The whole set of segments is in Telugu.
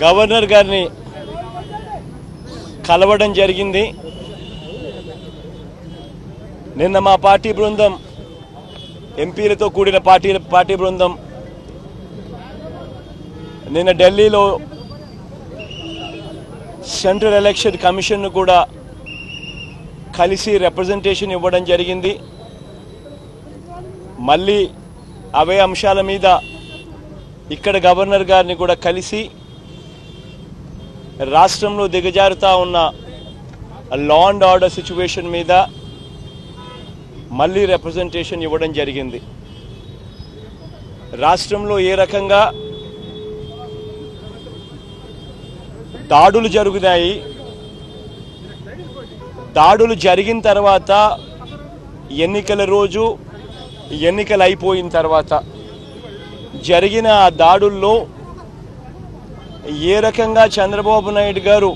గవర్నర్ గారిని కలవడం జరిగింది. నిన్న మా పార్టీ బృందం, ఎంపీలతో కూడిన పార్టీ బృందం నిన్న ఢిల్లీలో సెంట్రల్ ఎలక్షన్ కమిషన్ను కూడా కలిసి రిప్రజెంటేషన్ ఇవ్వడం జరిగింది. మళ్ళీ అవే అంశాల మీద ఇక్కడ గవర్నర్ గారిని కూడా కలిసి రాష్ట్రంలో దిగజారుతా ఉన్న లా అండ్ ఆర్డర్ సిచ్యువేషన్ మీద మళ్ళీ రిప్రజెంటేషన్ ఇవ్వడం జరిగింది. రాష్ట్రంలో ఏ రకంగా దాడులు జరుగుతాయి, దాడులు జరిగిన తర్వాత ఎన్నికల రోజు, ఎన్నికలు అయిపోయిన తర్వాత జరిగిన ఆ దాడుల్లో ఏ రకంగా చంద్రబాబు నాయుడు గారు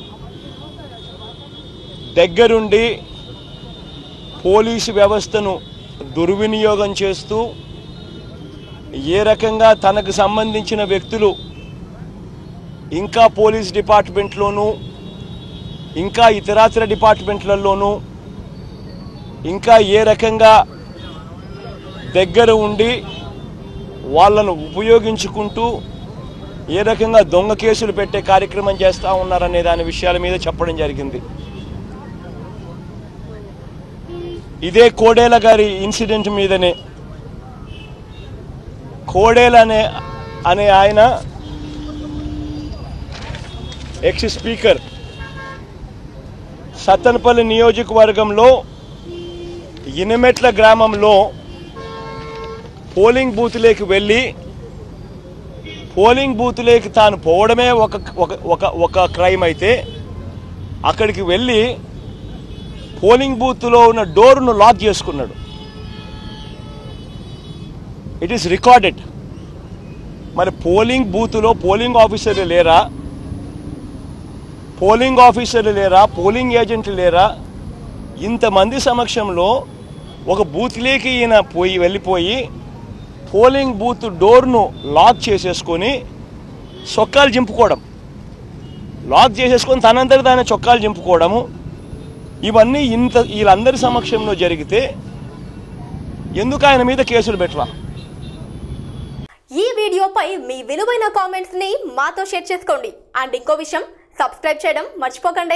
దగ్గరుండి పోలీసు వ్యవస్థను దుర్వినియోగం చేస్తూ, ఏ రకంగా తనకు సంబంధించిన వ్యక్తులు ఇంకా పోలీస్ డిపార్ట్మెంట్లోనూ, ఇంకా ఇతరాతర డిపార్ట్మెంట్లలోనూ ఇంకా ఏ రకంగా దగ్గర ఉండి వాళ్ళను ఉపయోగించుకుంటూ ఏ రకంగా దొంగ కేసులు పెట్టే కార్యక్రమం చేస్తూ ఉన్నారనే దాని విషయాల మీద చెప్పడం జరిగింది. ఇదే కోడేల గారి ఇన్సిడెంట్ మీదనే కోడేల అనే ఆయన ఎక్స్ స్పీకర్ సత్తెనపల్లి నియోజకవర్గంలో ఇనమెట్ల గ్రామంలో పోలింగ్ బూత్లోకి వెళ్ళి పోలింగ్ బూత్లోకి తాను పోవడమే ఒక క్రైమ్ అయితే, అక్కడికి వెళ్ళి పోలింగ్ బూత్లో ఉన్న డోర్ను లాక్ చేసుకున్నాడు. It is recorded. మరి పోలింగ్ బూత్లో పోలింగ్ ఆఫీసర్లు లేరా, పోలింగ్ ఏజెంట్లు లేరా? ఇంతమంది సమక్షంలో ఒక బూత్లోకి ఈయన వెళ్ళిపోయి పోలింగ్ బూత్ డోర్ను లాక్ చేసేసుకొని చొక్కాలు చింపుకోవడం, లాక్ చేసేసుకొని తనంతట తానే చొక్కాలు చింపుకోవడము, ఇవన్నీ వీళ్ళందరి సమక్షంలో జరిగితే ఎందుకు ఆయన మీద కేసులు పెట్టరా? ఈ వీడియోపై మీ విలువైన కామెంట్స్ ని మాతో షేర్ చేసుకోండి. అండ్ ఇంకో విషయం, సబ్స్క్రైబ్ చేయడం మర్చిపోకండి.